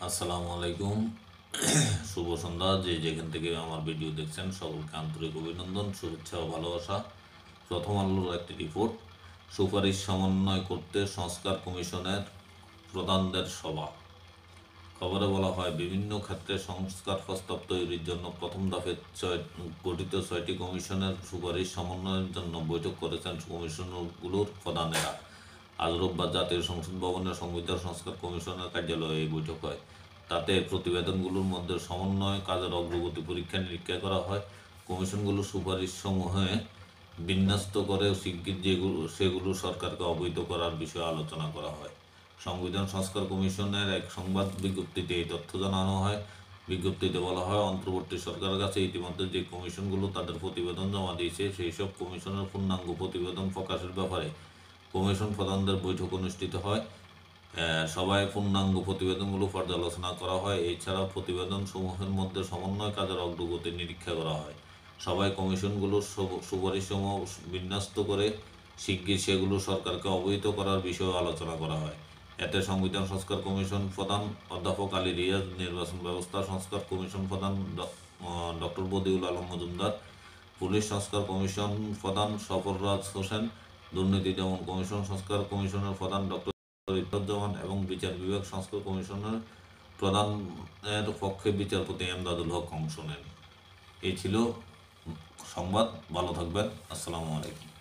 আসসালামু আলাইকুম। শুভ সন্ধ্যা। যেখান থেকে আমার ভিডিও দেখছেন সকলকে আন্তরিক অভিনন্দন, শুভেচ্ছা ও ভালোবাসা। প্রথম আলোর একটি রিপোর্ট। সুপারিশ সমন্বয় করতে সংস্কার কমিশনের প্রধানদের সভা। খবরে বলা হয়, বিভিন্ন ক্ষেত্রে সংস্কার প্রস্তাব তৈরির জন্য প্রথম ধাপে গঠিত 6টি কমিশনের সুপারিশ সমন্বয়ের জন্য বৈঠক করেছেন কমিশনগুলোর প্রধানেরা। আজ রোববার জাতীয় সংসদ ভবনে সংবিধান সংস্কার কমিশনের কার্যালয়ে এই বৈঠক হয়। তাতে প্রতিবেদনগুলোর মধ্যে সমন্বয় কাজের অগ্রগতি পরীক্ষা নিরীক্ষা করা হয়। কমিশনগুলোর সুপারিশসমূহে বিন্যস্ত করে শিগগির সেগুলো সরকারকে অবহিত করার বিষয়ে আলোচনা করা হয়। সংবিধান সংস্কার কমিশনের এক সংবাদ বিজ্ঞপ্তিতে এই তথ্য জানানো হয়। বিজ্ঞপ্তিতে বলা হয়, অন্তর্বর্তী সরকারের কাছে ইতিমধ্যে যে কমিশনগুলো তাদের প্রতিবেদন জমা দিয়েছে, সেই সব কমিশনের পূর্ণাঙ্গ প্রতিবেদন প্রকাশের ব্যাপারে কমিশন প্রধানদের বৈঠক অনুষ্ঠিত হয়। সভায় পূর্ণাঙ্গ প্রতিবেদনগুলো পর্যালোচনা করা হয়। এছাড়াও প্রতিবেদন সমূহের মধ্যে সমন্বয় কাজের অগ্রগতি নিরীক্ষা করা হয়। সবাই কমিশনগুলোর সুপারিশসমূহ বিন্যস্ত করে শিগগির সেগুলো সরকারকে অবহিত করার বিষয়ে আলোচনা করা হয়। এতে সংবিধান সংস্কার কমিশন প্রধান অধ্যাপক আলী রিয়াজ, নির্বাচন ব্যবস্থা সংস্কার কমিশন প্রধান ডক্টর বদিউল আলম মজুমদার, পুলিশ সংস্কার কমিশন প্রধান সফররাজ হোসেন, দুর্নীতি দমন কমিশন সংস্কার কমিশনের প্রধান ডক্টর ইফরুজ্জামান এবং বিচার বিভাগ সংস্কার কমিশনের প্রধানের পক্ষে বিচারপতি এমদাদুল হক অংশ নেন। এই ছিল সংবাদ। ভালো থাকবেন। আসসালামু আলাইকুম।